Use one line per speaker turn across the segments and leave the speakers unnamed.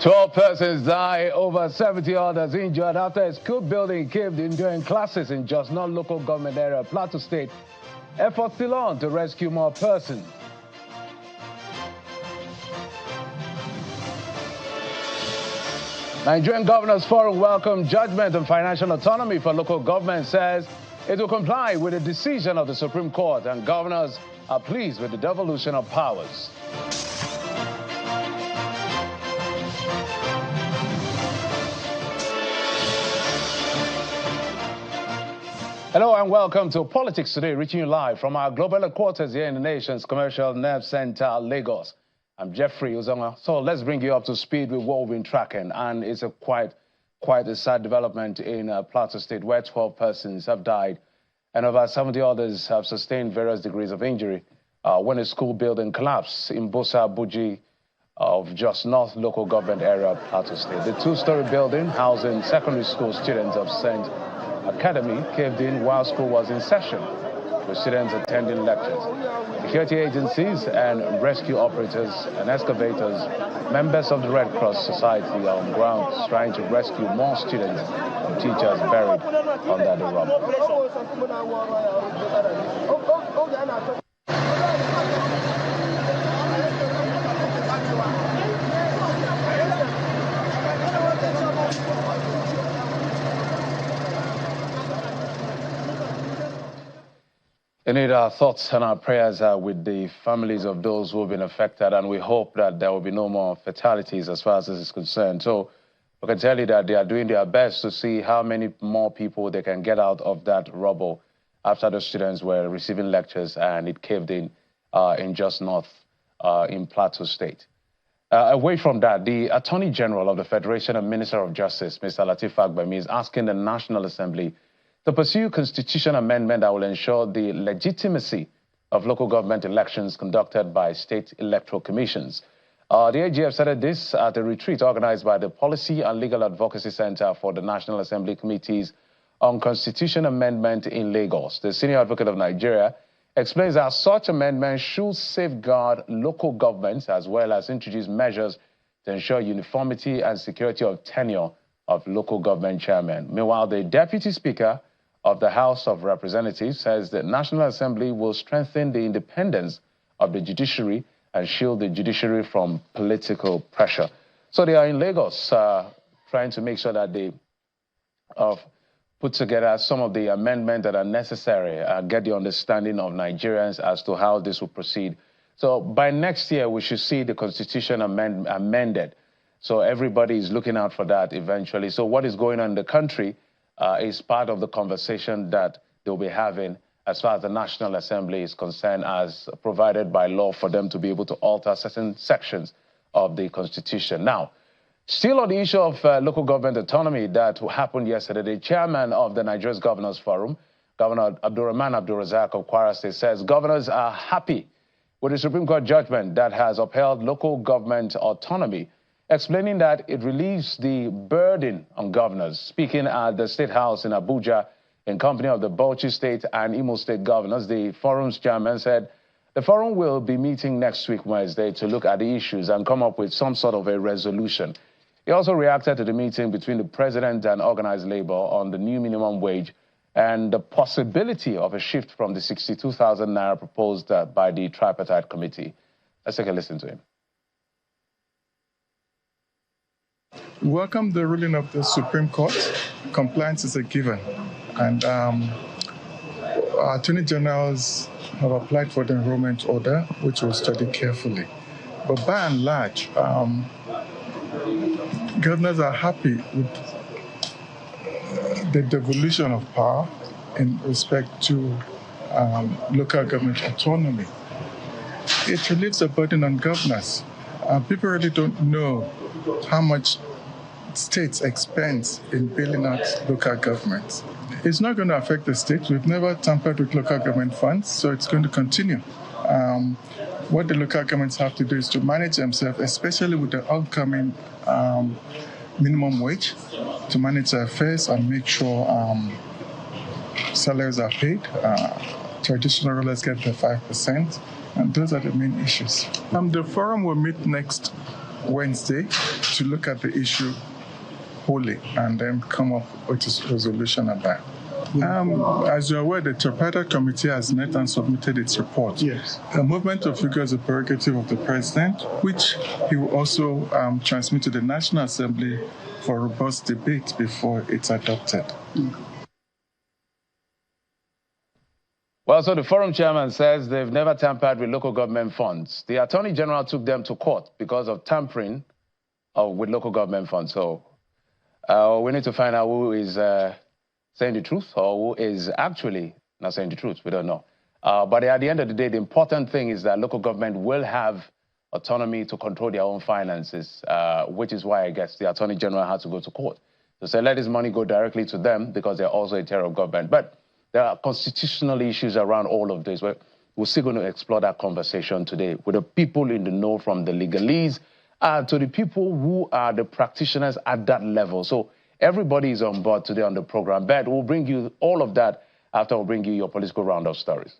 12 persons die, over 70 others injured after a school building caved in during classes in just not local government area, Plateau State. Efforts still on to rescue more persons. Nigerian Governors Forum welcomed judgment on financial autonomy for local government, says it will comply with the decision of the Supreme Court, and governors are pleased with the devolution of powers. Hello and welcome to Politics Today, reaching you live from our global headquarters here in the nation's commercial nerve center, Lagos. I'm Jeffrey Uzonga. So let's bring you up to speed with what we've been tracking. And it's quite a sad development in Plateau State, where 12 persons have died and over 70 others have sustained various degrees of injury when a school building collapsed in Bosa Buji of just North local government area, Plateau State. The two-story building housing secondary school students of St. Academy caved in while school was in session, with students attending lectures. Security agencies and rescue operators and excavators, members of the Red Cross Society are on ground trying to rescue more students and teachers buried under the rubble. Indeed, our thoughts and our prayers are with the families of those who have been affected, and we hope that there will be no more fatalities as far as this is concerned. So we can tell you that they are doing their best to see how many more people they can get out of that rubble after the students were receiving lectures and it caved in just north in Plateau State. Away from that, the Attorney General of the Federation and Minister of Justice, Mr. Lateef Fagbemi, is asking the National Assembly to pursue constitution amendment that will ensure the legitimacy of local government elections conducted by state electoral commissions. The AGF said this at a retreat organized by the Policy and Legal Advocacy Center for the National Assembly Committees on Constitution Amendment in Lagos. The senior advocate of Nigeria explains that such amendment should safeguard local governments as well as introduce measures to ensure uniformity and security of tenure of local government chairmen. Meanwhile, the Deputy Speaker of the House of Representatives says the National Assembly will strengthen the independence of the judiciary and shield the judiciary from political pressure. So they are in Lagos trying to make sure that they put together some of the amendments that are necessary, get the understanding of Nigerians as to how this will proceed. So by next year, we should see the Constitution amended. So everybody is looking out for that eventually. So what is going on in the country is part of the conversation that they'll be having as far as the National Assembly is concerned, as provided by law for them to be able to alter certain sections of the Constitution. Now, still on the issue of local government autonomy that happened yesterday, the chairman of the Nigeria's Governors Forum, Governor Abdulrahman Abdulrazak of Kwara State, says governors are happy with the Supreme Court judgment that has upheld local government autonomy, explaining that it relieves the burden on governors. Speaking at the State House in Abuja in company of the Bauchi State and Imo State governors, the forum's chairman said the forum will be meeting next week, Wednesday, to look at the issues and come up with some sort of a resolution. He also reacted to the meeting between the president and organized labor on the new minimum wage and the possibility of a shift from the 62,000 naira proposed by the tripartite committee. Let's take a listen to him.
Welcome the ruling of the Supreme Court. Compliance is a given. And our attorney generals have applied for the enrollment order, which we'll study carefully. But by and large, governors are happy with the devolution of power in respect to local government autonomy. It relieves a burden on governors. People really don't know how much states expense in bailing out local governments. It's not going to affect the states. We've never tampered with local government funds, so it's going to continue. What the local governments have to do is to manage themselves, especially with the upcoming minimum wage, to manage their affairs and make sure salaries are paid. Traditional rulers get the 5%, and those are the main issues. The forum will meet next Wednesday to look at the issue wholly and then come up with a resolution of that. As you're aware, the tripartite committee has met and submitted its report.
Yes.
The movement of figure is a prerogative of the president, which he will also transmit to the National Assembly for robust debate before it's adopted.
Well, so the forum chairman says they've never tampered with local government funds. The Attorney General took them to court because of tampering with local government funds. So we need to find out who is saying the truth or who is actually not saying the truth. We don't know. But at the end of the day, the important thing is that local government will have autonomy to control their own finances, which is why I guess the Attorney General had to go to court to say let this money go directly to them because they're also a tier of government. But there are constitutional issues around all of this. We're still going to explore that conversation today with the people in the know, from the legalese to the people who are the practitioners at that level. So everybody is on board today on the program. But we'll bring you all of that after we'll bring you your political roundup stories.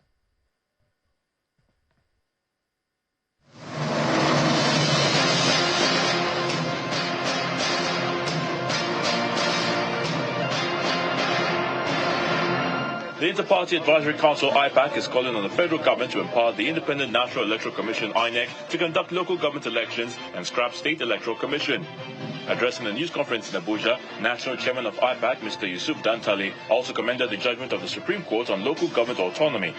The Inter-Party Advisory Council, IPAC, is calling on the federal government to empower the Independent National Electoral Commission, INEC, to conduct local government elections and scrap State Electoral Commission. Addressing a news conference in Abuja, National Chairman of IPAC, Mr. Yusuf Dantale, also commended the judgment of the Supreme Court on local government autonomy.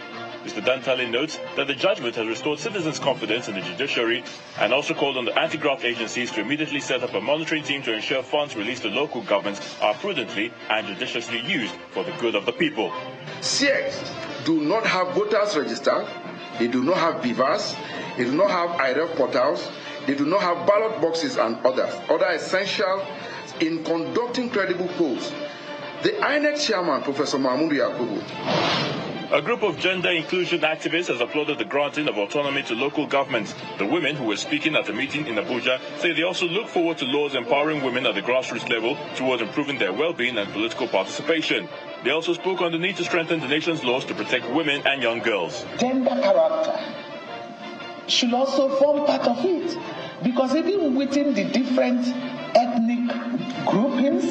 Mr. Dantale notes that the judgment has restored citizens' confidence in the judiciary and also called on the anti-graft agencies to immediately set up a monitoring team to ensure funds released to local governments are prudently and judiciously used for the good of the people.
CX do not have voters registered, they do not have beavers, they do not have IRF portals, they do not have ballot boxes and other essential in conducting credible polls. The INEC chairman, Professor Mahmoud Yakubu.
A group of gender inclusion activists has applauded the granting of autonomy to local governments. The women who were speaking at a meeting in Abuja say they also look forward to laws empowering women at the grassroots level towards improving their well-being and political participation. They also spoke on the need to strengthen the nation's laws to protect women and young girls.
Gender character should also form part of it, because even within the different ethnic groupings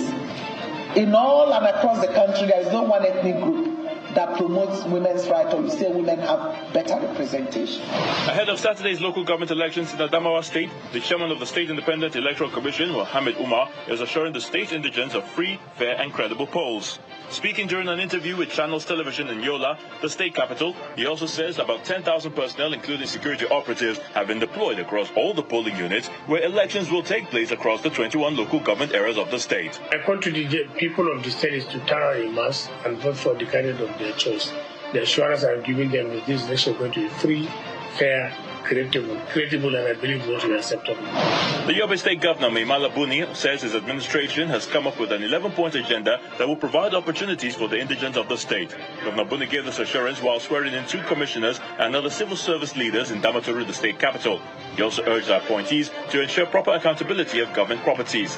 in all and across the country, there is no one ethnic group that promotes women's rights or you say women have better representation.
Ahead of Saturday's local government elections in Adamawa State, the chairman of the State Independent Electoral Commission, Mohammed Umar, is assuring the state indigents of free, fair and credible polls. Speaking during an interview with Channels Television in Yola, the state capital, he also says about 10,000 personnel, including security operatives, have been deployed across all the polling units where elections will take place across the 21 local government areas of the state.
I call to the people of the state is to turn out in mass and vote for the candidate of their choice. The assurance I'm giving them is this election is going to be free, fair, credible, and I believe going to be acceptable.
The Yobe State Governor, Maimala Buni, says his administration has come up with an 11-point agenda that will provide opportunities for the indigents of the state. Governor Buni gave this assurance while swearing in 2 commissioners and other civil service leaders in Damaturu, the state capital. He also urged the appointees to ensure proper accountability of government properties.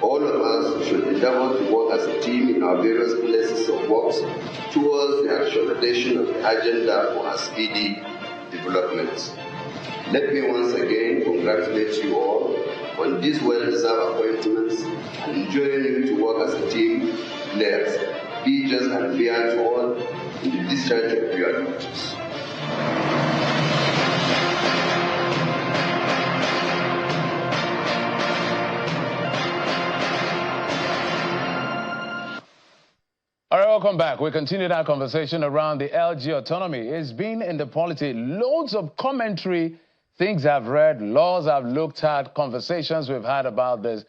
All of us should endeavor to work as a team in our various places of work towards the actualization of the agenda for our speedy development. Let me once again congratulate you all on these well-deserved appointments and enjoin you to work as a team players. Be just and fair to all in the discharge of your duties.
All right, welcome back. We continue our conversation around the LG autonomy. It's been in the polity, loads of commentary, things I've read, laws I've looked at, conversations we've had about this.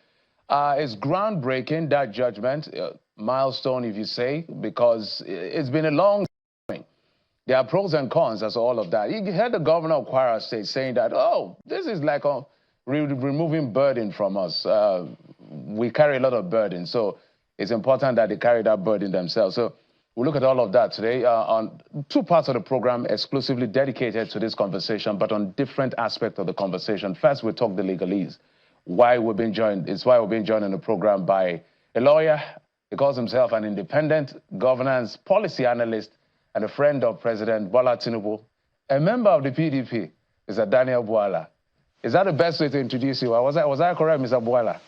It's groundbreaking, that judgment, milestone, if you say, because it's been a long time. There are pros and cons as all of that. You heard the governor of Kwara State saying that, oh, this is like removing burden from us. We carry a lot of burden, so it's important that they carry that burden themselves. So we'll look at all of that today on 2 parts of the program exclusively dedicated to this conversation, but on different aspects of the conversation. First, we'll talk the legalese. Why we've been joined in the program by a lawyer. He calls himself an independent governance policy analyst and a friend of President Bola Tinubu, a member of the PDP, Mr. Daniel Bwala. Is that the best way to introduce you? Was I correct, Mr. Boila?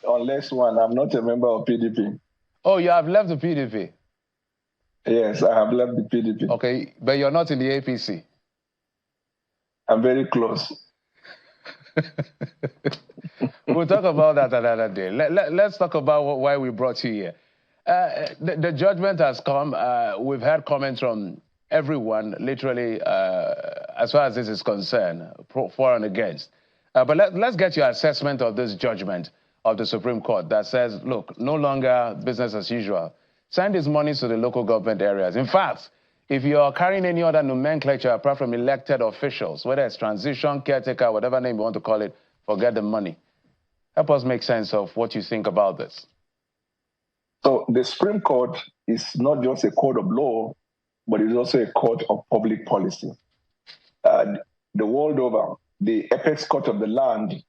Unless one, I'm not a member of PDP.
Oh, you have left the PDP?
Yes, I have left the PDP.
Okay, but you're not in the APC? I'm
very close.
We'll talk about that another day. Let's talk about why we brought you here. The judgment has come. We've heard comments from everyone, literally, as far as this is concerned, for and against. But let's get your assessment of this judgment of the Supreme Court that says, look, no longer business as usual. Send these monies to the local government areas. In fact, if you're carrying any other nomenclature apart from elected officials, whether it's transition, caretaker, whatever name you want to call it, forget the money. Help us make sense of what you think about this.
So the Supreme Court is not just a court of law, but it's also a court of public policy. The world over, the apex court of the land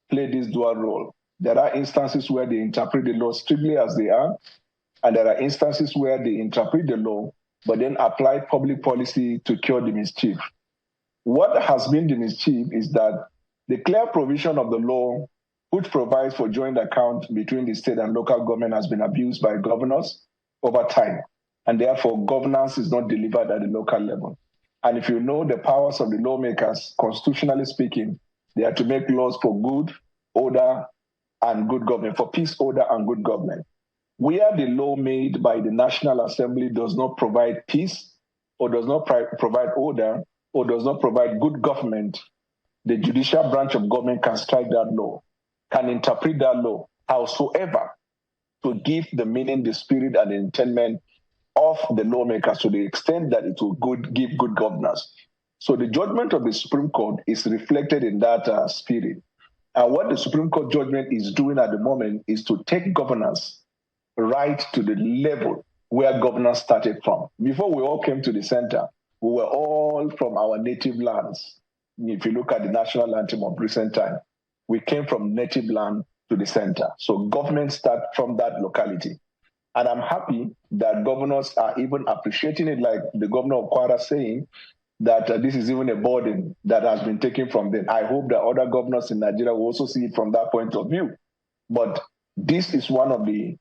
play this dual role. There are instances where they interpret the law strictly as they are, and there are instances where they interpret the law, but then apply public policy to cure the mischief. What has been the mischief is that the clear provision of the law, which provides for joint account between the state and local government, has been abused by governors over time, and therefore governance is not delivered at the local level. And if you know the powers of the lawmakers, constitutionally speaking, they are to make laws for good, order, and good government, for peace, order, and good government. Where the law made by the National Assembly does not provide peace, or does not provide order, or does not provide good government, the judicial branch of government can strike that law, can interpret that law howsoever to give the meaning, the spirit, and the intent of the lawmakers to the extent that it will give good governance. So the judgment of the Supreme Court is reflected in that spirit. And what the Supreme Court judgment is doing at the moment is to take governance right to the level where governance started from. Before we all came to the center, we were all from our native lands. If you look at the national anthem of recent time, we came from native land to the center. So government start from that locality. And I'm happy that governors are even appreciating it, like the governor of Kwara saying that this is even a burden that has been taken from them. I hope that other governors in Nigeria will also see it from that point of view. But this is one of the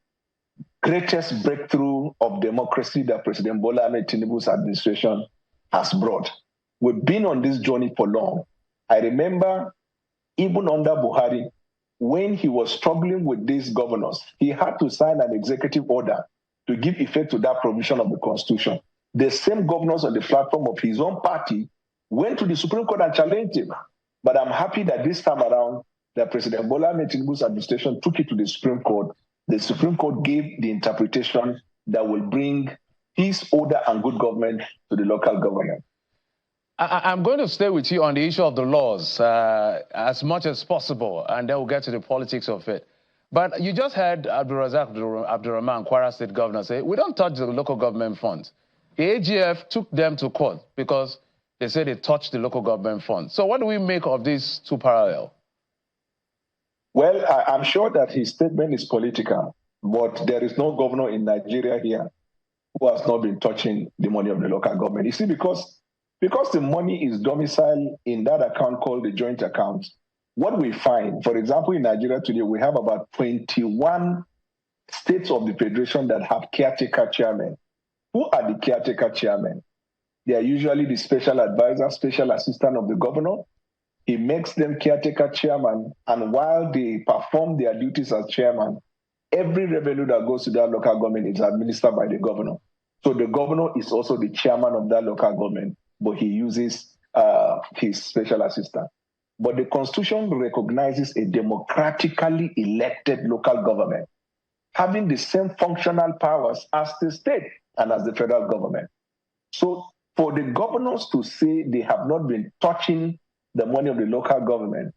greatest breakthrough of democracy that President Bola Ahmed Tinubu's administration has brought. We've been on this journey for long. I remember even under Buhari, when he was struggling with these governors, he had to sign an executive order to give effect to that provision of the Constitution. The same governors on the platform of his own party went to the Supreme Court and challenged him. But I'm happy that this time around, that President Bola Ahmed Tinubu's administration took it to the Supreme Court. The Supreme Court gave the interpretation that will bring peace, order, and good government to the local government.
I'm going to stay with you on the issue of the laws as much as possible, and then we'll get to the politics of it. But you just heard Abdulrazak Abdurrahman, Kwara State Governor, say, we don't touch the local government funds. The AGF took them to court because they said they touched the local government funds. So what do we make of these two parallel?
Well, I'm sure that his statement is political, but there is no governor in Nigeria here who has not been touching the money of the local government. You see, because the money is domiciled in that account called the joint account, what we find, for example, in Nigeria today, we have about 21 states of the federation that have caretaker chairmen. Who are the caretaker chairmen? They are usually the special advisor, special assistant of the governor. He makes them caretaker chairman, and while they perform their duties as chairman, every revenue that goes to that local government is administered by the governor. So the governor is also the chairman of that local government, but he uses his special assistant. But the Constitution recognizes a democratically elected local government having the same functional powers as the state and as the federal government. So for the governors to say they have not been touching the money of the local government,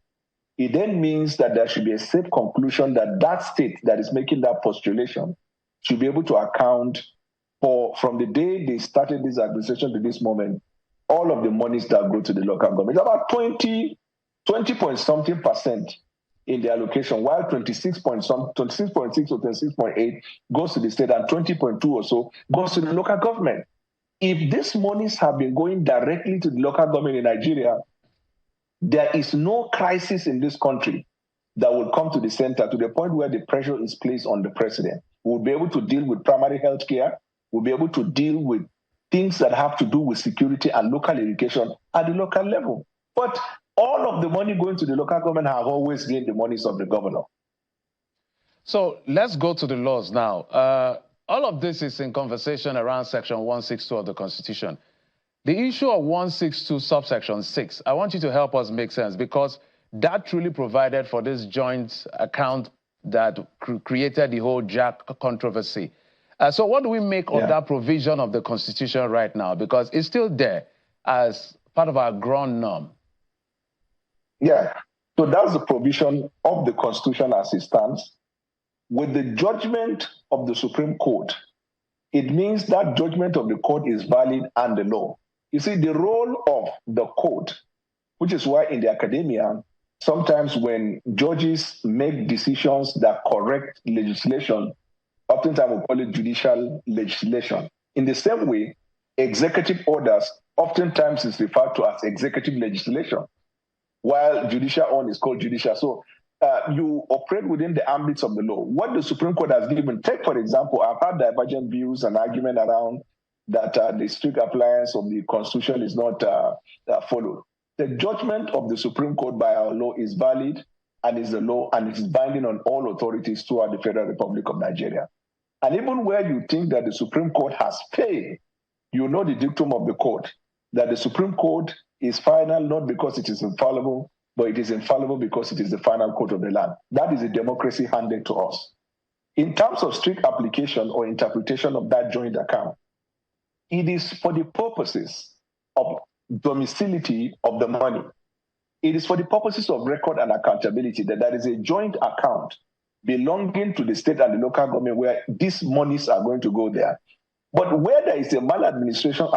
it then means that there should be a safe conclusion that that state that is making that postulation should be able to account for, from the day they started this administration to this moment, all of the monies that go to the local government. It's about 20 point something percent in the allocation, while 26.6 or 26.8 goes to the state and 20.2 or so goes to the local government. If these monies have been going directly to the local government in Nigeria, there is no crisis in this country that will come to the center to the point where the pressure is placed on the president. We'll be able to deal with primary health care. We'll be able to deal with things that have to do with security and local education at the local level. But all of the money going to the local government have always been the monies of the governor.
So let's go to the laws now. All of this is in conversation around Section 162 of the Constitution. The issue of 162 subsection 6, I want you to help us make sense, because that truly provided for this joint account that created the whole Jack controversy. So what do we make of that provision of the Constitution right now? Because it's still there as part of our ground norm.
Yeah, so that's the provision of the Constitution as it stands. With the judgment of the Supreme Court, it means that judgment of the court is valid and the law. You see, the role of the court, which is why in the academia, sometimes when judges make decisions that correct legislation, oftentimes we call it judicial legislation. In the same way, executive orders oftentimes is referred to as executive legislation, while judicial on is called judicial. So you operate within the ambits of the law. What the Supreme Court has given, take for example, I've had divergent views and argument around that the strict appliance of the Constitution is not followed. The judgment of the Supreme Court by our law is valid and is the law, and it is binding on all authorities throughout the Federal Republic of Nigeria. And even where you think that the Supreme Court has failed, you know the dictum of the court, that the Supreme Court is final not because it is infallible, but it is infallible because it is the final court of the land. That is a democracy handed to us. In terms of strict application or interpretation of that joint account, it is for the purposes of domicility of the money. It is for the purposes of record and accountability that there is a joint account belonging to the state and the local government where these monies are going to go there. But where there is a maladministration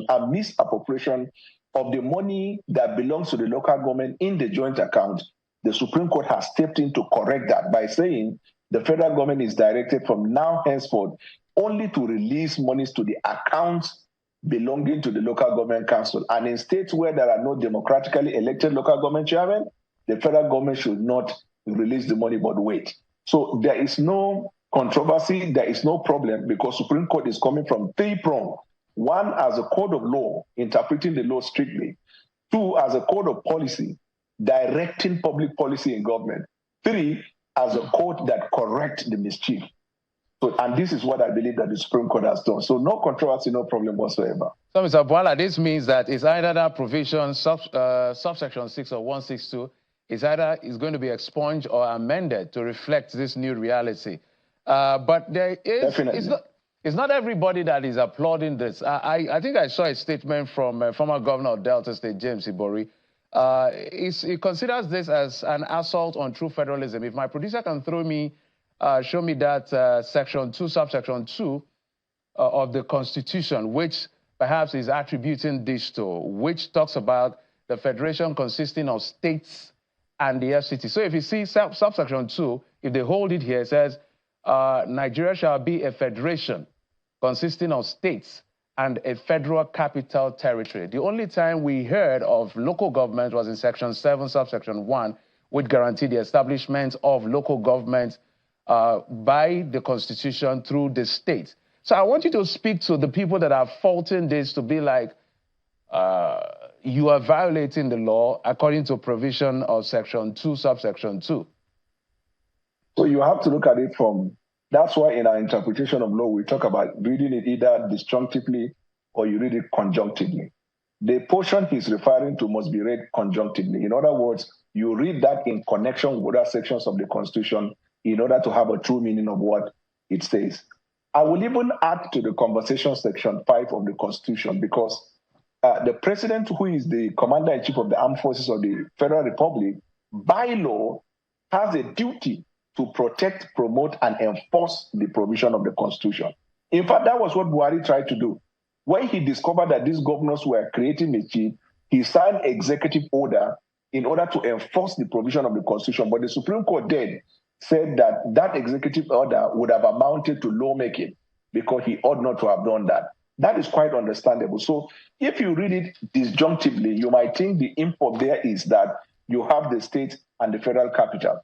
and misappropriation of the money that belongs to the local government in the joint account, the Supreme Court has stepped in to correct that by saying the federal government is directed from now henceforth only to release monies to the accounts belonging to the local government council. And in states where there are no democratically elected local government chairmen, the federal government should not release the money but wait. So there is no controversy, there is no problem, because Supreme Court is coming from three prongs. One, as a code of law, interpreting the law strictly. Two, as a code of policy, directing public policy in government. Three, as a court that corrects the mischief. So, and this is what I believe that the Supreme Court has done. So no controversy, no problem whatsoever.
So, Mr. Bwala, this means that it's either that provision, subsection 6 or 162, is going to be expunged or amended to reflect this new reality. But there is, it's not everybody that is applauding this. I think I saw a statement from former governor of Delta State, James Ibori. He considers this as an assault on true federalism. If my producer can show me that section 2, subsection 2 of the Constitution, which perhaps is attributing this to, which talks about the federation consisting of states and the FCT. So if you see subsection 2, if they hold it here, it says, Nigeria shall be a federation consisting of states and a federal capital territory. The only time we heard of local government was in section 7, subsection 1, which guaranteed the establishment of local government by the Constitution through the state. So I want you to speak to the people that are faulting this to be like, you are violating the law according to provision of section 2, subsection 2.
So you have to look at it from, that's why in our interpretation of law, we talk about reading it either disjunctively or you read it conjunctively. The portion he's referring to must be read conjunctively. In other words, you read that in connection with other sections of the Constitution in order to have a true meaning of what it says. I will even add to the conversation section 5 of the Constitution, because the president, who is the commander-in-chief of the armed forces of the Federal Republic, by law, has a duty to protect, promote, and enforce the provision of the Constitution. In fact, that was what Buhari tried to do. When he discovered that these governors were creating mischief, he signed executive order in order to enforce the provision of the Constitution. But the Supreme Court then said that that executive order would have amounted to lawmaking because he ought not to have done that. That is quite understandable. So if you read it disjunctively, you might think the import there is that you have the state and the federal capital.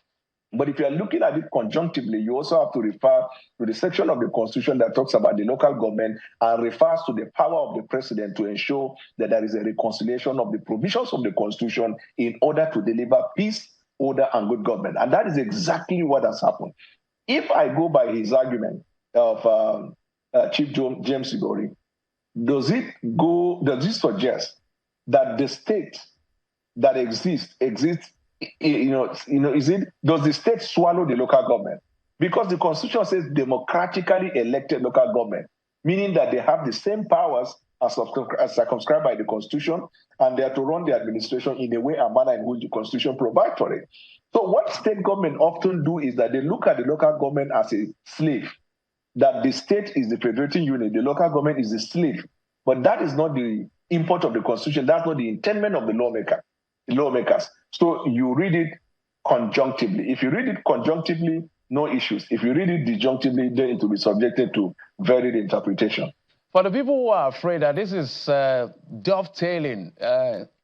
But if you are looking at it conjunctively, you also have to refer to the section of the Constitution that talks about the local government and refers to the power of the president to ensure that there is a reconciliation of the provisions of the Constitution in order to deliver peace, order, and good government. And that is exactly what has happened. If I go by his argument of Chief James Igori, does it suggest that the state that exists, does the state swallow the local government? Because the Constitution says democratically elected local government, meaning that they have the same powers as circumscribed by the Constitution, and they are to run the administration in a way and manner in which the Constitution provides for it. So what state government often do is that they look at the local government as a slave, that the state is the federating unit, the local government is the slave. But that is not the import of the Constitution. That's not the intendment of the lawmakers. So you read it conjunctively. If you read it conjunctively, no issues. If you read it disjunctively, then it will be subjected to varied interpretation.
For the people who are afraid that this is dovetailing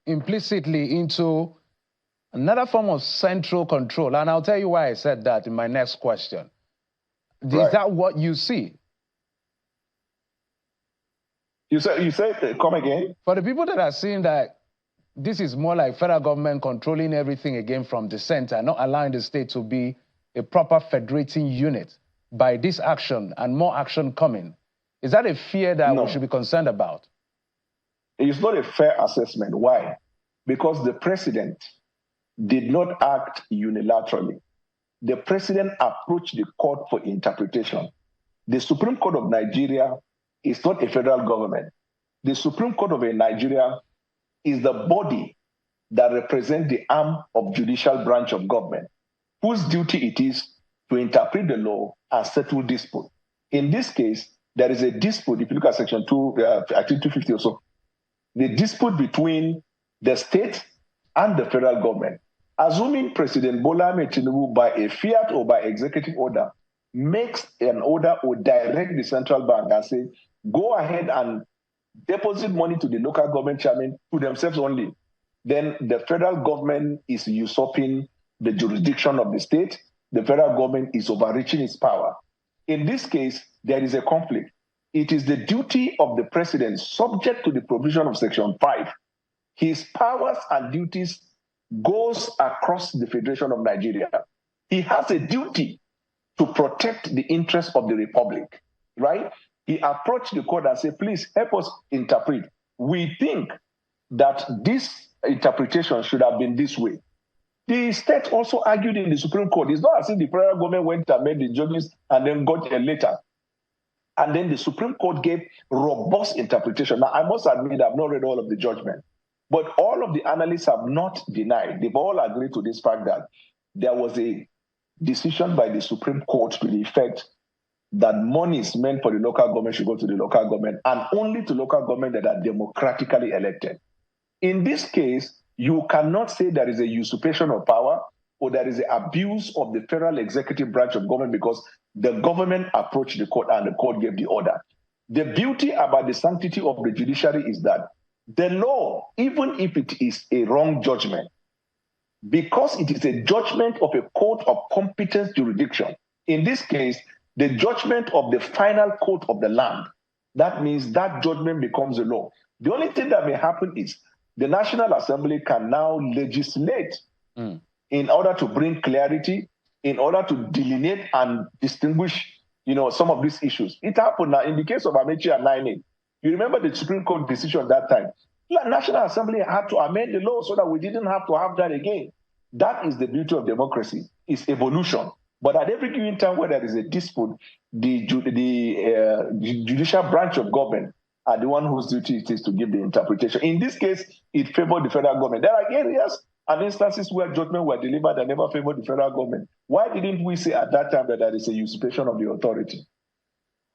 implicitly into another form of central control, and I'll tell you why I said that in my next question. Is that what you see?
You said, come again?
For the people that are seeing that this is more like federal government controlling everything again from the center, not allowing the state to be a proper federating unit by this action and more action coming, is that a fear that we should be concerned about?
It's not a fair assessment. Why? Because the president did not act unilaterally. The president approached the court for interpretation. The Supreme Court of Nigeria is not a federal government. The Supreme Court of Nigeria is the body that represents the arm of judicial branch of government, whose duty it is to interpret the law and settle dispute. In this case, there is a dispute, if you look at section 250 or so, the dispute between the state and the federal government. Assuming President Bola Ahmed Tinubu, by a fiat or by executive order, makes an order or direct the central bank and say, go ahead and deposit money to the local government chairman to themselves only, then the federal government is usurping the jurisdiction of the state. The federal government is overreaching its power. In this case, there is a conflict. It is the duty of the president, subject to the provision of Section 5. His powers and duties goes across the Federation of Nigeria. He has a duty to protect the interests of the republic, right? He approached the court and said, please help us interpret. We think that this interpretation should have been this way. The state also argued in the Supreme Court. It's not as if the federal government went and made the judges and then got a letter. And then the Supreme Court gave robust interpretation. Now, I must admit, I've not read all of the judgment, but all of the analysts have not denied. They've all agreed to this fact that there was a decision by the Supreme Court to the effect that monies meant for the local government should go to the local government and only to local government that are democratically elected. In this case, you cannot say there is a usurpation of power or there is an abuse of the federal executive branch of government because the government approached the court and the court gave the order. The beauty about the sanctity of the judiciary is that the law, even if it is a wrong judgment, because it is a judgment of a court of competent jurisdiction, in this case, the judgment of the final court of the land, that means that judgment becomes a law. The only thing that may happen is the National Assembly can now legislate in order to bring clarity, in order to delineate and distinguish, some of these issues. It happened now in the case of Amechi and Naine. You remember the Supreme Court decision that time. The National Assembly had to amend the law so that we didn't have to have that again. That is the beauty of democracy. It's evolution. But at every given time where there is a dispute, the judicial branch of government are the one whose duty it is to give the interpretation. In this case, it favored the federal government. There are areas and instances where judgments were delivered that never favored the federal government. Why didn't we say at that time that there is a usurpation of the authority?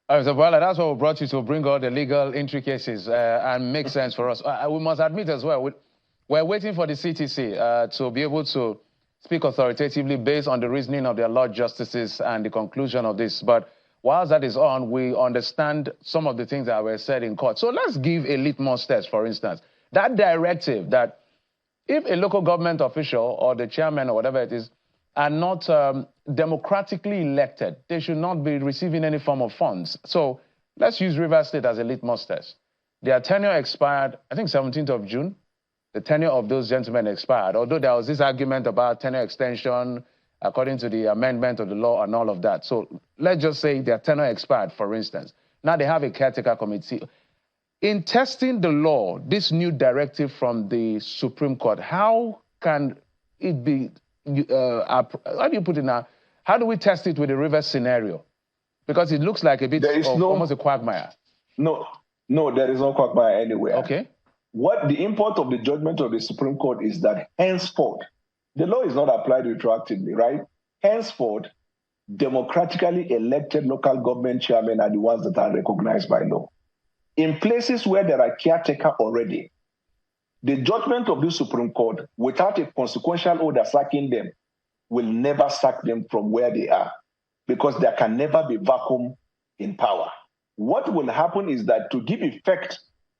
All right, so Bola, that's what we brought you to bring all the legal intricacies and make sense for us. We must admit as well, we're waiting for the CTC to be able to speak authoritatively based on the reasoning of their Lord Justices and the conclusion of this. But whilst that is on, we understand some of the things that were said in court. So let's give a litmus test, for instance. That directive that if a local government official or the chairman or whatever it is are not democratically elected, they should not be receiving any form of funds. So let's use Rivers State as a litmus test. Their tenure expired, I think, 17th of June. The tenure of those gentlemen expired, although there was this argument about tenure extension according to the amendment of the law and all of that. So let's just say their tenure expired, for instance. Now they have a caretaker committee. In testing the law, this new directive from the Supreme Court, how can it be, how do you put it now? How do we test it with the reverse scenario? Because it looks like a bit of almost a quagmire.
No, there is no quagmire anywhere.
Okay.
What the import of the judgment of the Supreme Court is that henceforth, the law is not applied retroactively, right? Henceforth, democratically elected local government chairmen are the ones that are recognized by law. In places where there are caretaker already, the judgment of the Supreme Court, without a consequential order sacking them, will never sack them from where they are, because there can never be vacuum in power. What will happen is that to give effect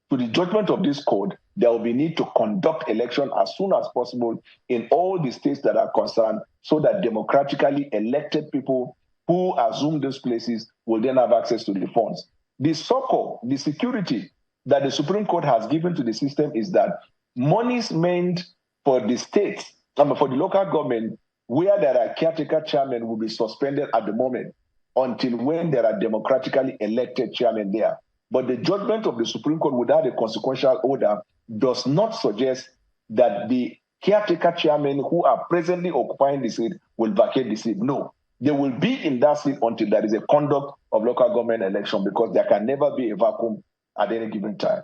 to the judgment of this court, there will be need to conduct election as soon as possible in all the states that are concerned, so that democratically elected people who assume those places will then have access to the funds. The succor, the security that the Supreme Court has given to the system is that monies meant for the states, for the local government, where there are caretaker chairmen, will be suspended at the moment until when there are democratically elected chairmen there. But the judgment of the Supreme Court without a consequential order does not suggest that the caretaker chairmen who are presently occupying the seat will vacate the seat. No, they will be in that seat until there is a conduct of local government election, because there can never be a vacuum at any given time.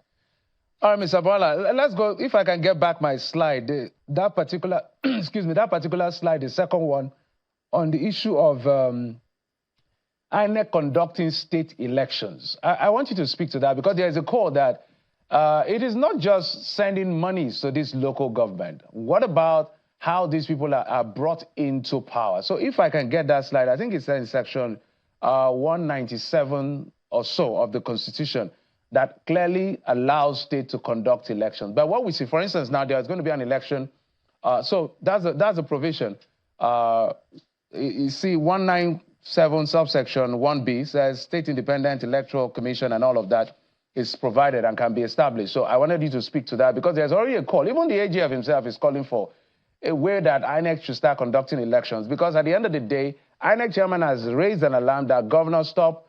All right, Mr. Bola, let's go. If I can get back my slide, that particular, that particular slide, the second one, on the issue of INEC conducting state elections. I want you to speak to that, because there is a call that it is not just sending money to this local government. What about how these people are brought into power? So if I can get that slide, I think it's in section 197 or so of the Constitution that clearly allows state to conduct elections. But what we see, for instance, now there's going to be an election. So that's a provision. You see 197 subsection 1B says State Independent Electoral Commission and all of that is provided and can be established. So I wanted you to speak to that, because there's already a call. Even the AGF himself is calling for a way that INEC should start conducting elections, because at the end of the day, INEC chairman has raised an alarm that Governor Stop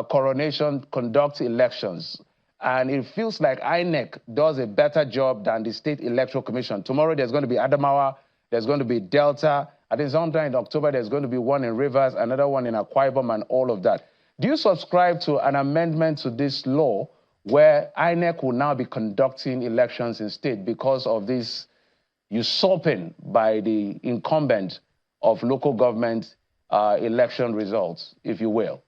coronation conducts elections. And it feels like INEC does a better job than the State Electoral Commission. Tomorrow there's going to be Adamawa, there's going to be Delta. I think sometime in October there's going to be one in Rivers, another one in Akwa Ibom, and all of that. Do you subscribe to an amendment to this law where INEC will now be conducting elections in state because of this usurping by the incumbent of local government election results, if you will?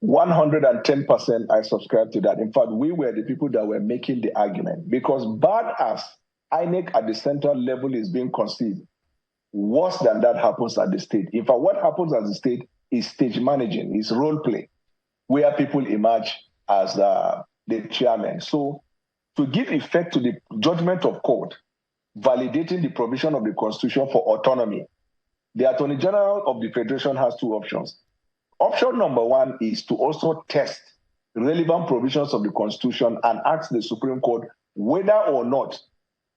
110% I subscribe to that. In fact, we were the people that were making the argument, because bad as INEC at the central level is being conceived, worse than that happens at the state. In fact, what happens at the state is stage managing, is role play, where people emerge as the chairman. So to give effect to the judgment of court, validating the provision of the Constitution for autonomy, the Attorney General of the Federation has two options. Option number one is to also test relevant provisions of the Constitution and ask the Supreme Court whether or not,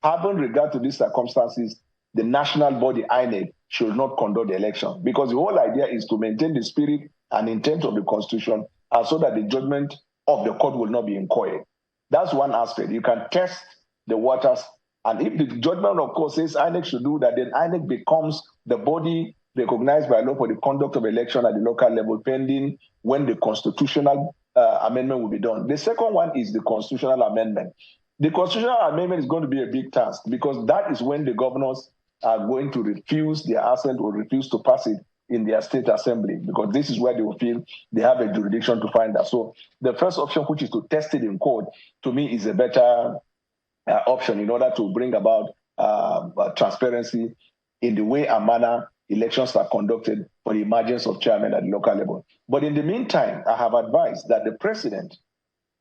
having regard to these circumstances, the national body, INEC, should not conduct the election. Because the whole idea is to maintain the spirit and intent of the Constitution, and so that the judgment of the court will not be incoherent. That's one aspect. You can test the waters, and if the judgment of court says INEC should do that, then INEC becomes the body recognized by law for the conduct of election at the local level, pending when the constitutional amendment will be done. The second one is the constitutional amendment. The constitutional amendment is going to be a big task, because that is when the governors are going to refuse their assent or refuse to pass it in their state assembly, because this is where they will feel they have a jurisdiction to find that. So the first option, which is to test it in court, to me is a better option in order to bring about transparency in the way and manner elections are conducted for the emergence of chairman at the local level. But in the meantime, I have advised that the president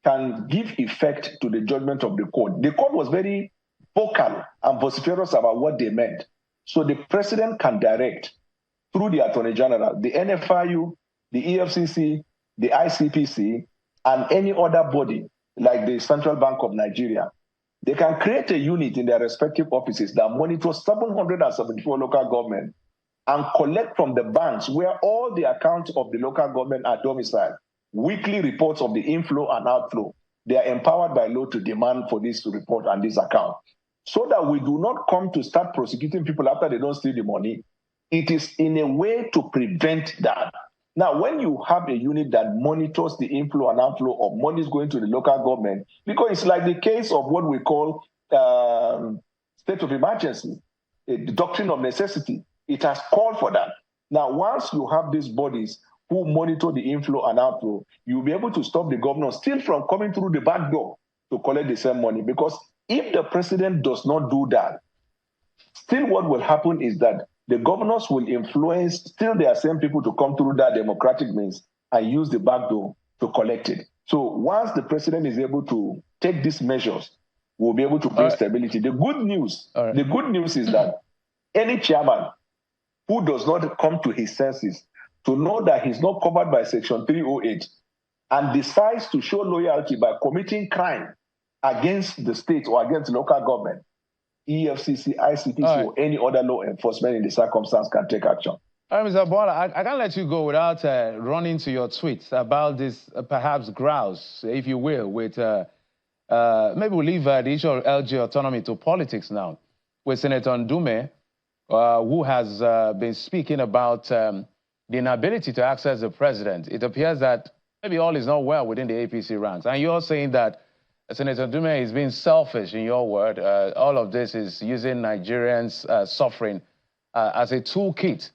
can give effect to the judgment of the court. The court was very vocal and vociferous about what they meant. So the president can direct through the Attorney General, the NFIU, the EFCC, the ICPC, and any other body like the Central Bank of Nigeria. They can create a unit in their respective offices that monitors 774 local governments and collect from the banks where all the accounts of the local government are domiciled weekly reports of the inflow and outflow. They are empowered by law to demand for this report and this account, so that we do not come to start prosecuting people after they don't steal the money. It is in a way to prevent that. Now, when you have a unit that monitors the inflow and outflow of monies going to the local government, because it's like the case of what we call state of emergency, the doctrine of necessity. It has called for that. Now, once you have these bodies who monitor the inflow and outflow, you'll be able to stop the governor still from coming through the back door to collect the same money. Because if the president does not do that, still what will happen is that the governors will influence still their same people to come through that democratic means and use the back door to collect it. So once the president is able to take these measures, we'll be able to bring stability. The good news is that any chairman who does not come to his senses to know that he's not covered by Section 308 and decides to show loyalty by committing crime against the state or against local government, EFCC, ICPC, or any other law enforcement in the circumstance can take action.
All right, Mr. Bola, I can't let you go without running to your tweets about this perhaps grouse, if you will, with maybe we'll leave the issue of LG autonomy to politics now, with Senator Ndume, who has been speaking about the inability to access the president. It appears that maybe all is not well within the APC ranks. And you're saying that Senator Ndume is being selfish, in your word. All of this is using Nigerians' suffering as a toolkit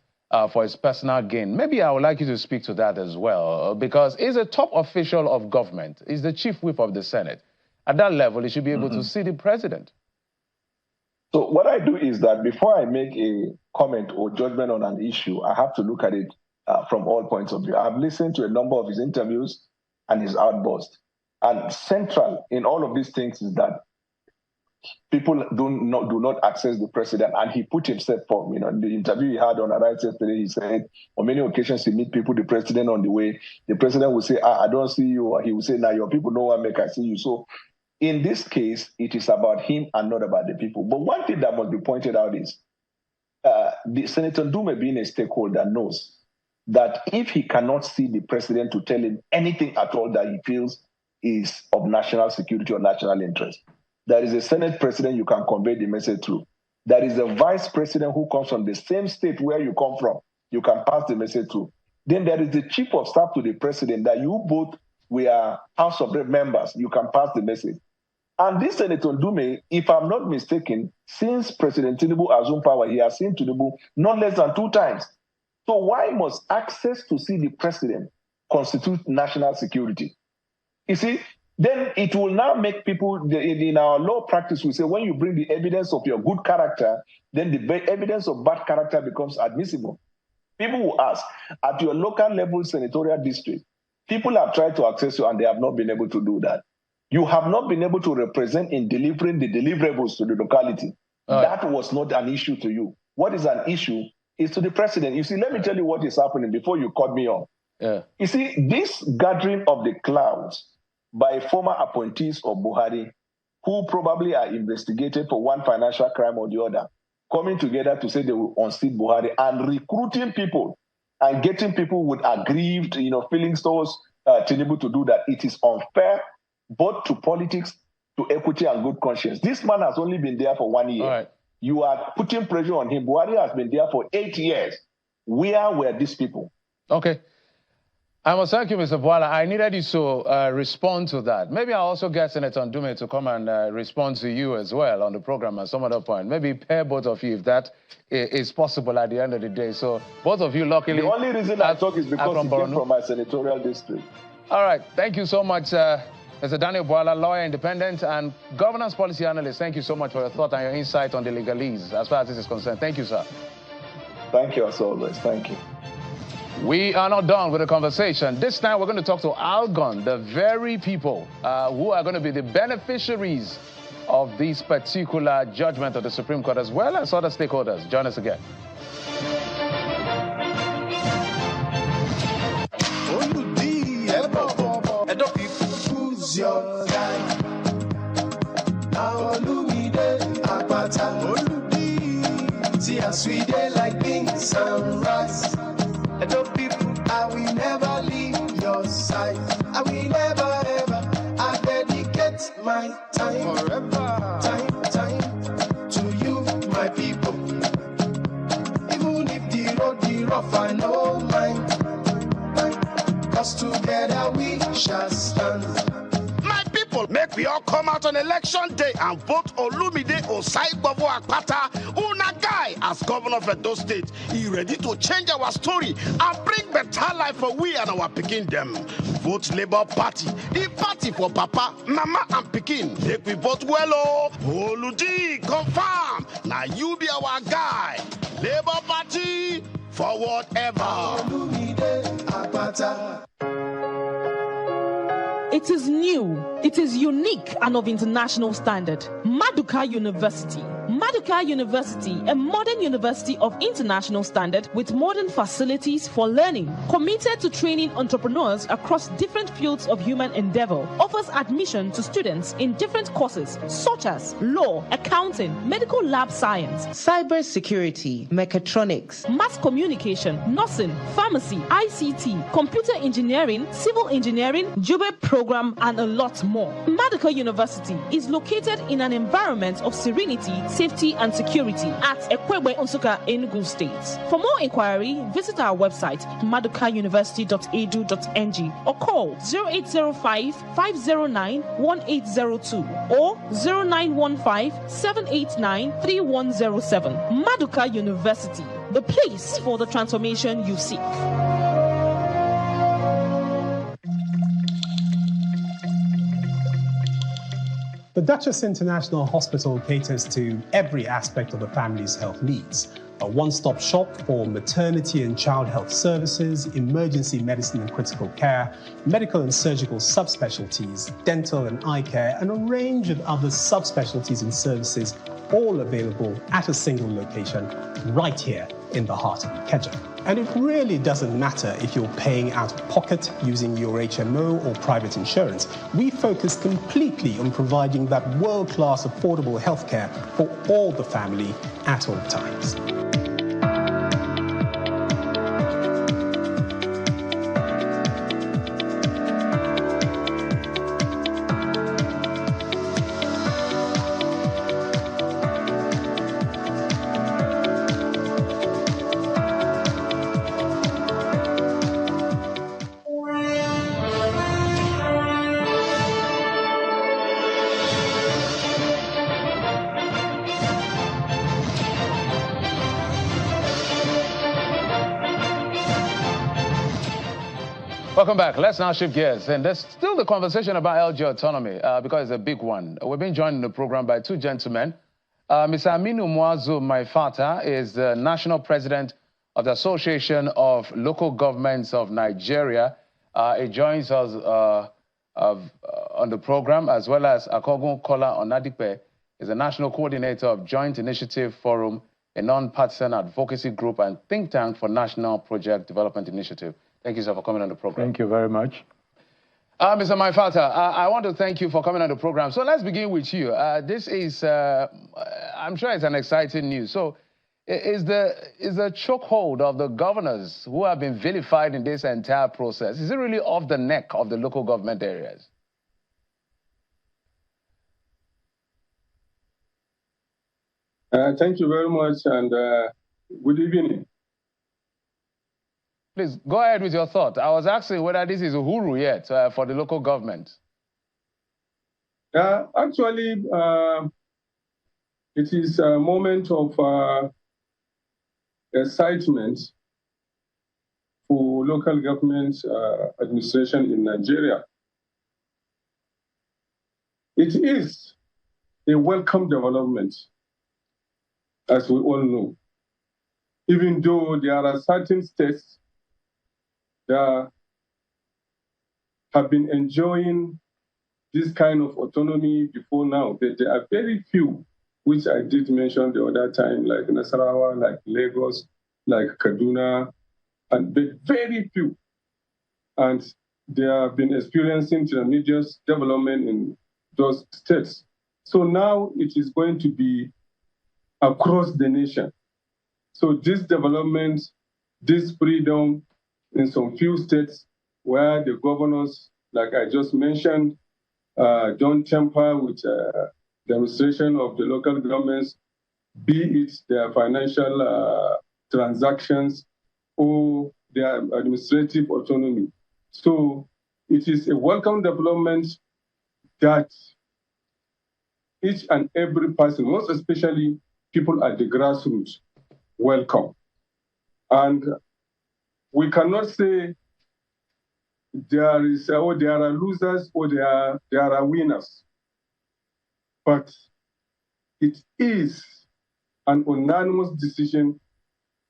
for his personal gain. Maybe I would like you to speak to that as well, because he's a top official of government. He's the chief whip of the Senate. At that level, he should be able to see the president.
So what I do is that before I make a comment or judgment on an issue, I have to look at it from all points of view. I've listened to a number of his interviews and his outbursts. And central in all of these things is that people do not access the president. And he put himself forward. You know, in the interview he had on Arise yesterday, he said on many occasions he meet people, the president on the way. The president will say, I don't see you. Or he will say, now your people know what make I see you. So in this case, it is about him and not about the people. But one thing that must be pointed out is the Senator Ndume, being a stakeholder, knows that if he cannot see the president to tell him anything at all that he feels is of national security or national interest, there is a Senate president you can convey the message through. There is a vice president who comes from the same state where you come from. You can pass the message through. Then there is the chief of staff to the president that you both were House of Rep members. You can pass the message. And this Senator Ndume, if I'm not mistaken, since President Tinubu assumed power, he has seen Tinubu not less than 2 times. So why must access to see the president constitute national security? You see, then it will now make people, in our law practice, we say when you bring the evidence of your good character, then the evidence of bad character becomes admissible. People will ask, at your local level senatorial district, people have tried to access you and they have not been able to do that. You have not been able to represent in delivering the deliverables to the locality. That was not an issue to you. What is an issue is to the president. You see, let me tell you what is happening before you cut me off. You see, this gathering of the clouds by former appointees of Buhari, who probably are investigated for one financial crime or the other, coming together to say they will unseat Buhari and recruiting people and getting people with aggrieved, feelings towards Tinubu to do that. It is unfair both to politics, to equity and good conscience. This man has only been there for 1 year.
Right.
You are putting pressure on him. Buhari has been there for 8 years. Where were these people?
Okay. I must thank you, Mr. Bola. I needed you to respond to that. Maybe I'll also get Senator Ndume to come and respond to you as well on the program at some other point. Maybe pair both of you if that is possible at the end of the day. So both of you luckily...
The only reason I talk is because he came from my senatorial district.
All right. Thank you so much, Mr. Daniel Bola, lawyer, independent, and governance policy analyst. Thank you so much for your thought and your insight on the legalese as far as this is concerned. Thank you, sir.
Thank you as always. Thank you.
We are not done with the conversation. This time we're going to talk to Algon, the very people who are going to be the beneficiaries of this particular judgment of the Supreme Court, as well as other stakeholders. Join us again.
See how sweet they like beans and rice. And those people, I will never leave your side. I will never ever. I dedicate my time, forever, time to you, my people. Even if the road be rough, I know mine. 'Cause together we shall stand.
Make we all come out on election day and vote Olumide Osaigbavo Akpata, Una guy, as governor of Edo State. He ready to change our story and bring better life for we and our Pikin them. Vote Labour Party, the party for Papa, Mama and Pikin. Make we vote well, oh. Oluji, confirm. Now you be our guy. Labour Party, forward ever.
Olumide Akpata.
It is new, it is unique and of international standard. Maduka University. Maduka University, a modern university of international standard with modern facilities for learning, committed to training entrepreneurs across different fields of human endeavor, offers admission to students in different courses such as law, accounting, medical lab science,
cyber security, mechatronics,
mass communication, nursing, pharmacy, ICT, computer engineering, civil engineering, JUBE program, and a lot more. Maduka University is located in an environment of serenity, safety, and security at Ekwebe, Nsukka, Enugu State. For more inquiry, visit our website, madukauniversity.edu.ng, or call 0805-509-1802 or 0915-789-3107. Maduka University, the place for the transformation you seek.
The Duchess International Hospital caters to every aspect of the family's health needs. A one-stop shop for maternity and child health services, emergency medicine and critical care, medical and surgical subspecialties, dental and eye care, and a range of other subspecialties and services, all available at a single location right here in the heart of Ikeja. And it really doesn't matter if you're paying out of pocket using your HMO or private insurance. We focus completely on providing that world-class affordable healthcare for all the family at all times.
Welcome back. Let's now shift gears. And there's still the conversation about LG autonomy because it's a big one. We've been joined in the program by two gentlemen. Mr. Aminu Muazu Maifata is the national president of the Association of Local Governments of Nigeria. He joins us on the program, as well as Akogun Kola Onadipe is the national coordinator of Joint Initiative Forum, a non-partisan advocacy group and think tank for National Project Development Initiative. Thank you, sir, for coming on the program.
Thank you very much.
Mr. Maifata, I want to thank you for coming on the program. So let's begin with you. This is, I'm sure it's an exciting news. So is the chokehold of the governors who have been vilified in this entire process, is it really off the neck of the local government areas?
Thank you very much, and good evening.
Please, go ahead with your thought. I was asking whether this is Uhuru yet for the local government.
Actually, it is a moment of excitement for local government administration in Nigeria. It is a welcome development, as we all know. even though there are certain states that have been enjoying this kind of autonomy before now, but there are very few, which I did mention the other time, like Nasarawa, like Lagos, like Kaduna, and but very few. And they have been experiencing tremendous development in those states. So now it is going to be across the nation. So this development, this freedom in some few states where the governors, like I just mentioned, don't tamper with the administration of the local governments, be it their financial transactions or their administrative autonomy. So it is a welcome development that each and every person, most especially people at the grassroots, welcome. And we cannot say there are losers or there are winners, but it is an unanimous decision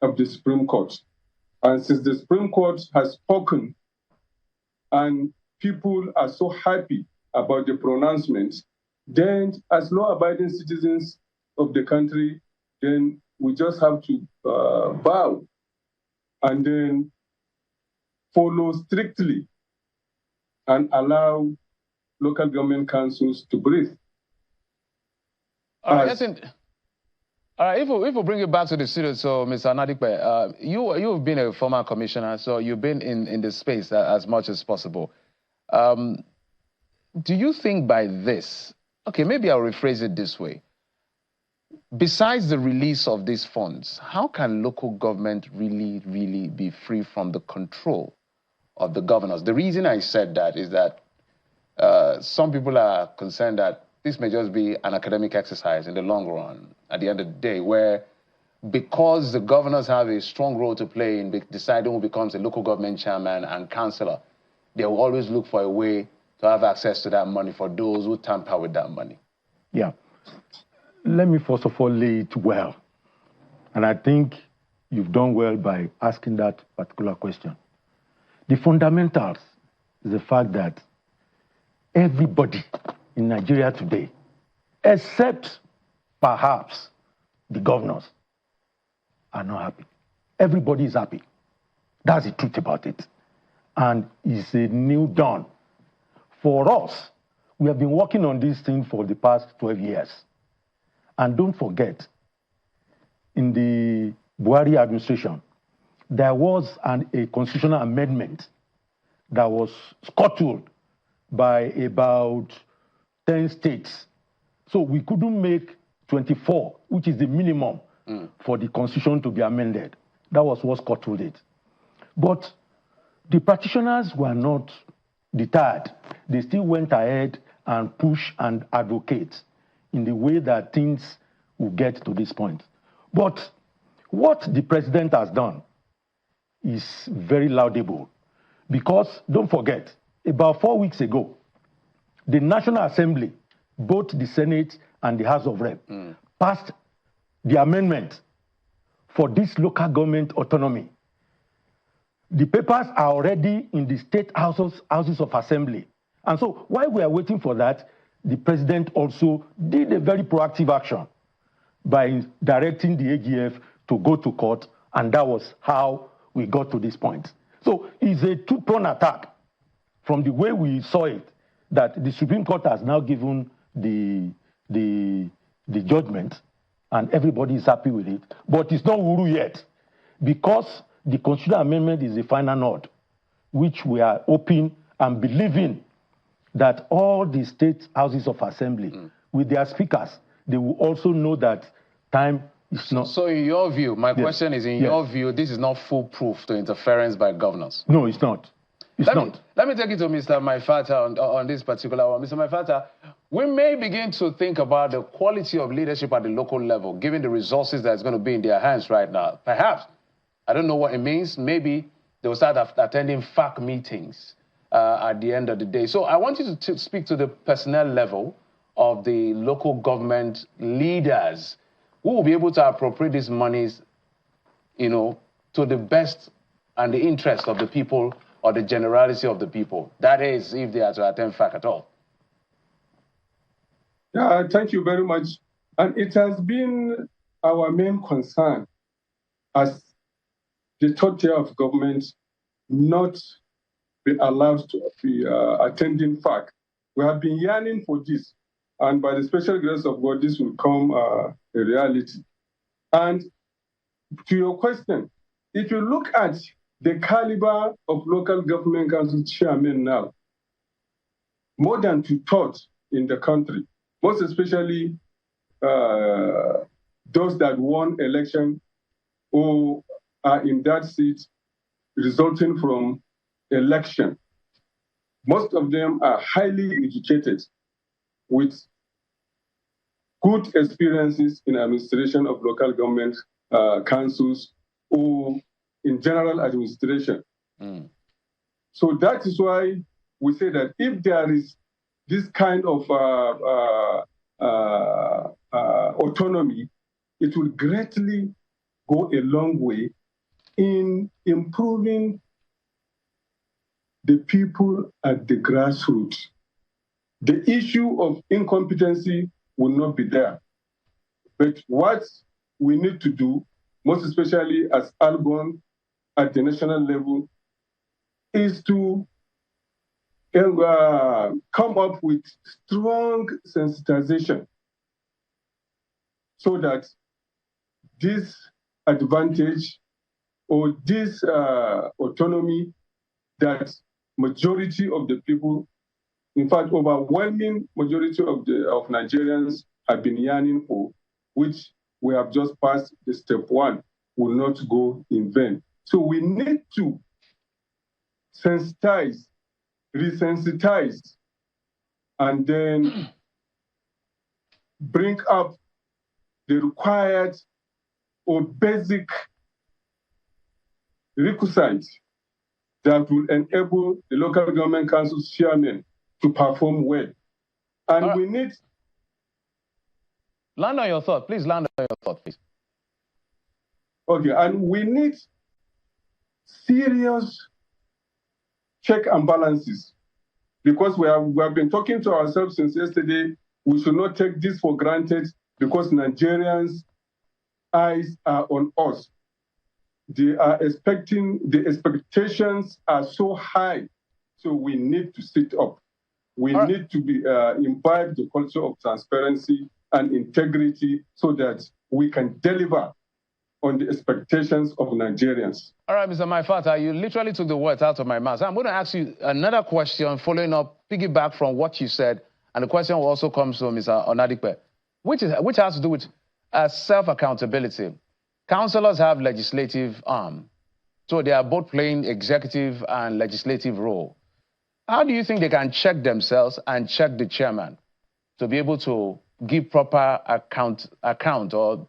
of the Supreme Court. And since the Supreme Court has spoken and people are so happy about the pronouncements, then as law-abiding citizens of the country, then we just have to bow and then follow strictly and allow local government councils to breathe.
All right, if we bring you back to the studio, so Mr. Anadipe, you've been a former commissioner, so you've been in the space as much as possible. Do you think by this, okay, maybe I'll rephrase it this way. Besides the release of these funds, how can local government really be free from the control of the governors? The reason I said that is that some people are concerned that this may just be an academic exercise in the long run, at the end of the day, where because the governors have a strong role to play in deciding who becomes a local government chairman and councillor, they will always look for a way to have access to that money for those who tamper with that money.
Yeah. Let me first of all lay it well. And I think you've done well by asking that particular question. The fundamentals is the fact that everybody in Nigeria today, except perhaps the governors, are not happy. Everybody is happy. That's the truth about it. And it's a new dawn. For us, we have been working on this thing for the past 12 years. And don't forget, in the Buhari administration, there was a constitutional amendment that was scuttled by about 10 states. So we couldn't make 24, which is the minimum for the constitution to be amended. That was what scuttled it. But the practitioners were not deterred. They still went ahead and push and advocate in the way that things will get to this point. But what the president has done is very laudable, because don't forget, about 4 weeks ago, the National Assembly, both the Senate and the House of Rep, passed the amendment for this local government autonomy. The papers are already in the state houses of assembly. And so while we are waiting for that, the president also did a very proactive action by directing the AGF to go to court, and that was how we got to this point. So it's a two-pronged attack from the way we saw it, that the Supreme Court has now given the judgment, and everybody is happy with it. But it's not Uru yet, because the constitutional amendment is the final nod, which we are hoping and believing that all the state houses of assembly, with their speakers, they will also know that time is not.
So in your view, my question is, in your view, this is not foolproof to interference by governors?
No, it's not.
Let me take it to Mr. Maifata on this particular one. Mr. Maifata, we may begin to think about the quality of leadership at the local level, given the resources that's going to be in their hands right now. Perhaps, I don't know what it means, maybe they will start attending FAC meetings at the end of the day. So I want you to speak to the personnel level of the local government leaders who will be able to appropriate these monies you know, to the best and the interest of the people or the generality of the people. That is, if they are to attend FAC at all.
Yeah, thank you very much. And it has been our main concern as the third tier of government not be allowed to be attending FAC. We have been yearning for this, and by the special grace of God, this will come a reality. And to your question, if you look at the caliber of local government council chairmen now, more than 2/3 in the country, most especially those that won election or are in that seat resulting from election. Most of them are highly educated with good experiences in administration of local government councils or in general administration. So that is why we say that if there is this kind of autonomy, it will greatly go a long way in improving the people at the grassroots. The issue of incompetency will not be there. But what we need to do, most especially as Algon at the national level, is to come up with strong sensitization so that this advantage or this autonomy that majority of the people, in fact, overwhelming majority of Nigerians have been yearning for, which we have just passed the step 1, will not go in vain. So we need to sensitize, resensitize, and then bring up the required or basic requisites that will enable the local government council chairmen to perform well. And we need...
Land on your thought, please land on your thought, please.
Okay, and we need serious check and balances, because we have been talking to ourselves since yesterday. We should not take this for granted, because Nigerians' eyes are on us. They are expecting, the expectations are so high, so we need to sit up. We need to be imbibe the culture of transparency and integrity so that we can deliver on the expectations of Nigerians.
All right, Mr. Maifata, you literally took the words out of my mouth. I'm going to ask you another question following up, piggyback from what you said, and the question also comes from Mr. Onadipe, which has to do with self-accountability. Councillors have legislative arm, so they are both playing executive and legislative role. How do you think they can check themselves and check the chairman to be able to give proper account or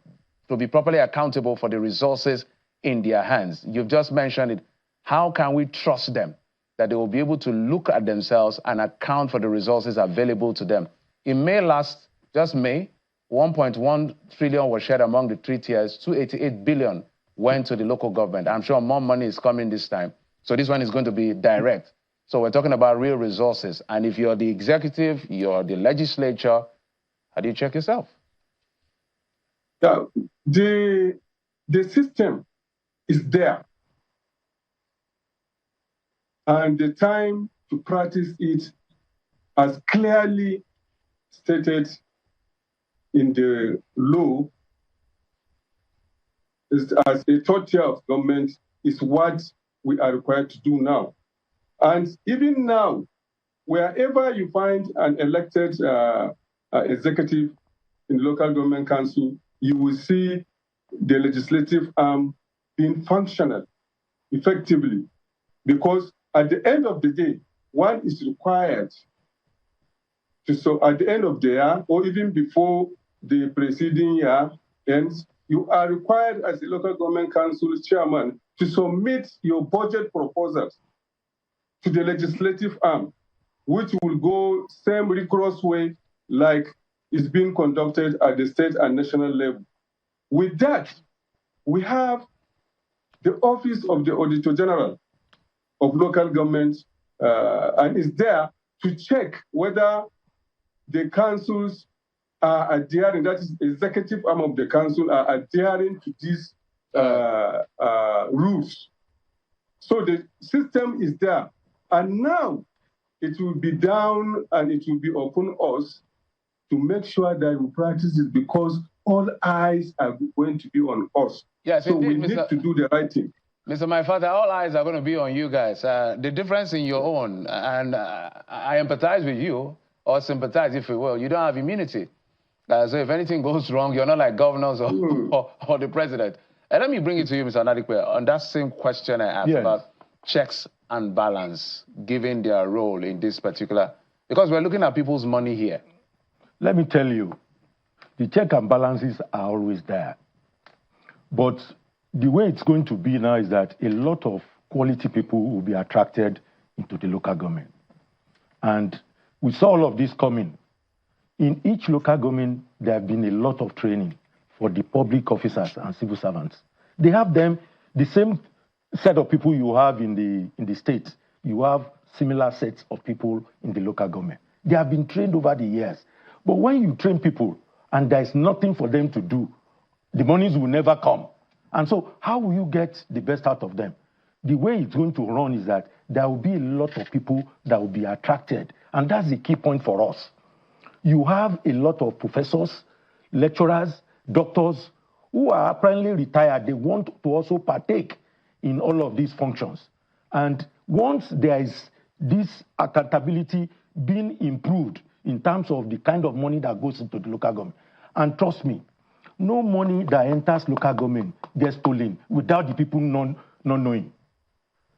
to be properly accountable for the resources in their hands? You've just mentioned it. How can we trust them that they will be able to look at themselves and account for the resources available to them? In May last, just May, 1.1 trillion was shared among the 3 tiers, 288 billion went to the local government. I'm sure more money is coming this time. So this one is going to be direct. So we're talking about real resources. And if you're the executive, you're the legislature, how do you check yourself?
Yeah, the system is there. And the time to practice it, as clearly stated in the law, is as a third tier of government, is what we are required to do now. And even now, wherever you find an elected executive in local government council, you will see the legislative arm being functional effectively. Because at the end of the day, one is required to, so at the end of the year, or even before the preceding year ends, you are required as a local government council chairman to submit your budget proposals to the legislative arm, which will go same rigorous way like is being conducted at the state and national level. With that, we have the Office of the Auditor General of Local Government and is there to check whether the councils are adhering, that is, executive arm of the council are adhering to these rules. So the system is there. And now it will be down and it will be upon us to make sure that we practice it, because all eyes are going to be on us.
Yes,
so
indeed,
we need to do the right thing.
Mr. My father, all eyes are going to be on you guys. The difference in your own, and I empathize with you, or sympathize, if you will, you don't have immunity. So if anything goes wrong, you're not like governors or the president. And let me bring it to you, Mr. Nadikwe, on that same question I asked about checks and balance, given their role in this particular, because we're looking at people's money here.
Let me tell you, the check and balances are always there. But the way it's going to be now is that a lot of quality people will be attracted into the local government. And we saw all of this coming. In each local government, there have been a lot of training for the public officers and civil servants. They have them, the same set of people you have in the state. You have similar sets of people in the local government. They have been trained over the years. But when you train people and there's nothing for them to do, the monies will never come. And so how will you get the best out of them? The way it's going to run is that there will be a lot of people that will be attracted. And that's the key point for us. You have a lot of professors, lecturers, doctors who are apparently retired. They want to also partake in all of these functions. And once there is this accountability being improved in terms of the kind of money that goes into the local government, and trust me, no money that enters local government gets stolen without the people not knowing.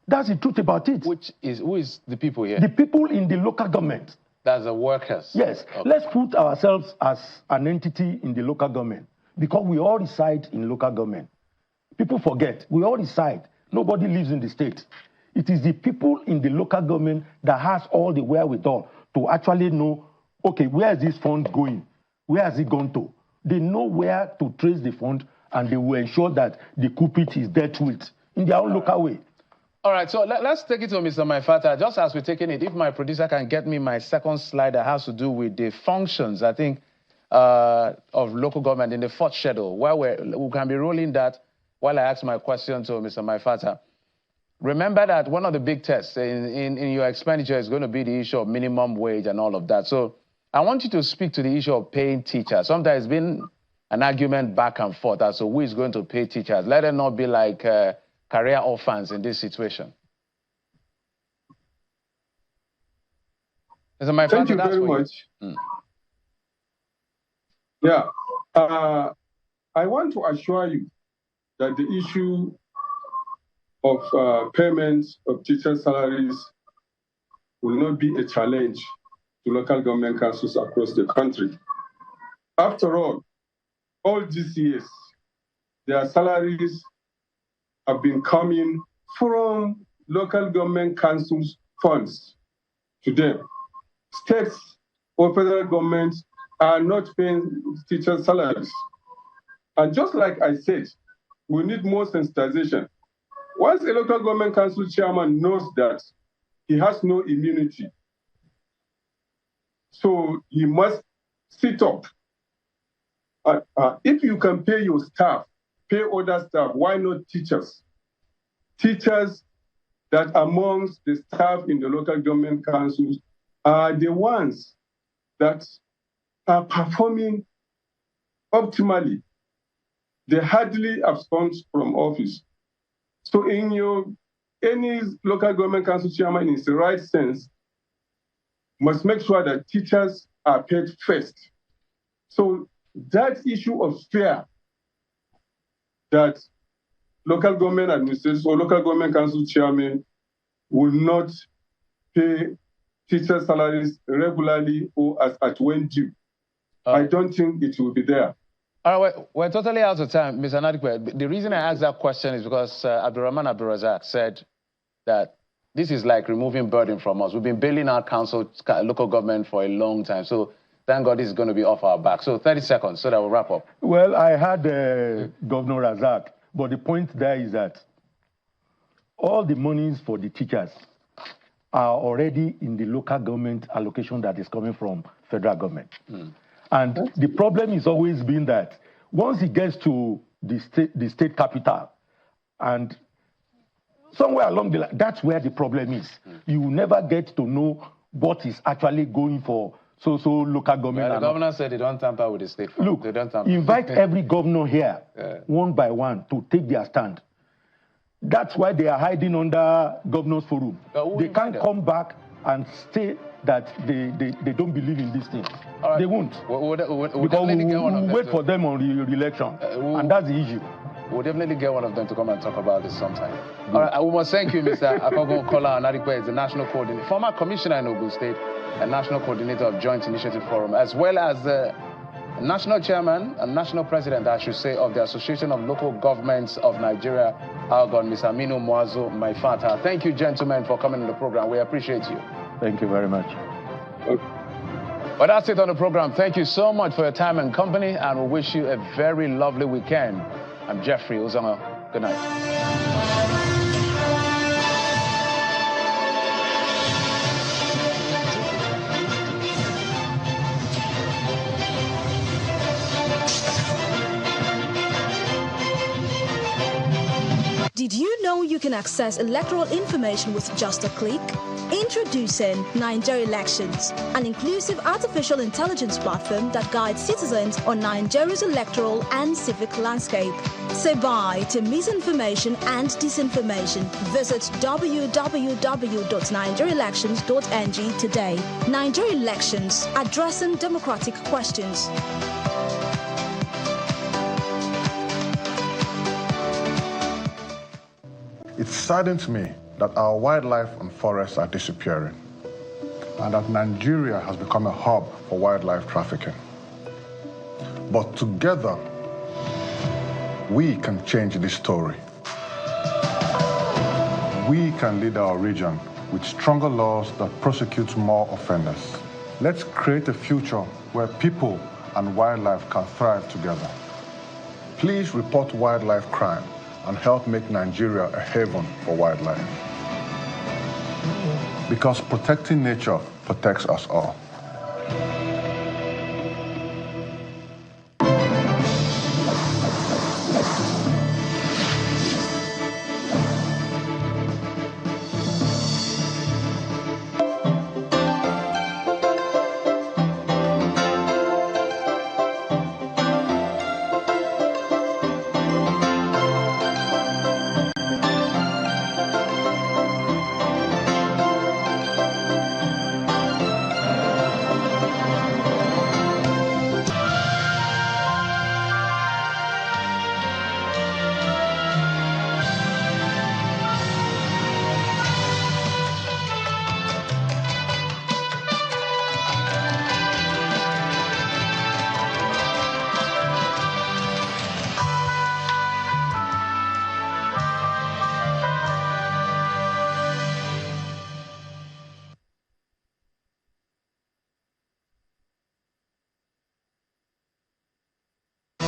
That's the truth about it.
Who is the people here?
The people in the local government.
That's the workers?
Yes. Okay. Let's put ourselves as an entity in the local government, because we all reside in local government. People forget, we all reside. Nobody lives in the state. It is the people in the local government that has all the wherewithal to actually know, okay, where is this fund going? Where has it gone to? They know where to trace the fund, and they will ensure that the culprit is dealt with in their own local way.
All right, so let's take it to Mr. Maifata. Just as we're taking it, if my producer can get me my second slide that has to do with the functions, I think, of local government in the fourth schedule, where we can be rolling that while I ask my question to Mr. Maifata. Remember that one of the big tests in your expenditure is going to be the issue of minimum wage and all of that. So I want you to speak to the issue of paying teachers. Sometimes there's been an argument back and forth as to who is going to pay teachers. Let it not be like career orphans in this situation.
Thank you very much. Yeah, I want to assure you that the issue of payments of teacher salaries will not be a challenge to local government councils across the country. After all these years, their salaries have been coming from local government councils' funds to them. States or federal governments are not paying teacher salaries. And just like I said, we need more sensitization. Once a local government council chairman knows that he has no immunity, so he must sit up. If you can pay your staff, pay other staff, why not teachers? Teachers that amongst the staff in the local government councils are the ones that are performing optimally. They hardly abscond from office. So any local government council chairman in the right sense must make sure that teachers are paid first. So that issue of fear that local government administrators or local government council chairmen will not pay teacher salaries regularly or at when due, I don't think it will be there.
All right, we're totally out of time, Mr. Nadikwe. The reason I asked that question is because Abdurrahman Abdurazak said that this is like removing burden from us. We've been bailing out local government for a long time. So thank God this is going to be off our back. So 30 seconds so that we'll wrap up.
Well, I had Governor Razak, but the point there is that all the monies for the teachers are already in the local government allocation that is coming from federal government. And the problem is always been that once it gets to the state capital, and somewhere along the line, that's where the problem is. You never get to know what is actually going for local government.
The governor said they don't tamper with the state fund.
Look,
they don't tamper.
Invite every governor here, one by one, to take their stand. That's why they are hiding under Governors Forum. They can't come back and say that they don't believe in these things. Right. They won't. Because we'll wait for them on the re-election. And that's the issue.
We'll definitely get one of them to come and talk about this sometime. All right, we must thank you, Mr. Akogo Kola Anadikwe, is the National Coordinator, former Commissioner in Ogun State, and National Coordinator of Joint Initiative Forum, as well as the National Chairman and National President, I should say, of the Association of Local Governments of Nigeria, Algon, Ms. Aminu Muazu Maifata. Thank you, gentlemen, for coming on the program. We appreciate you.
Thank you very much.
Well, that's it on the program. Thank you so much for your time and company, and we wish you a very lovely weekend. I'm Jeffrey Uzama. Good night.
Did you know you can access electoral information with just a click? Introducing Nigeria Elections, an inclusive artificial intelligence platform that guides citizens on Nigeria's electoral and civic landscape. Say bye to misinformation and disinformation. Visit www.nigeriaelections.ng today. Nigeria Elections, addressing democratic questions.
It saddens me that our wildlife and forests are disappearing, and that Nigeria has become a hub for wildlife trafficking. But together, we can change this story. We can lead our region with stronger laws that prosecute more offenders. Let's create a future where people and wildlife can thrive together. Please report wildlife crime and help make Nigeria a haven for wildlife. Because protecting nature protects us all.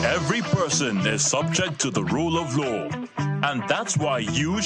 Every person is subject to the rule of law, and that's why you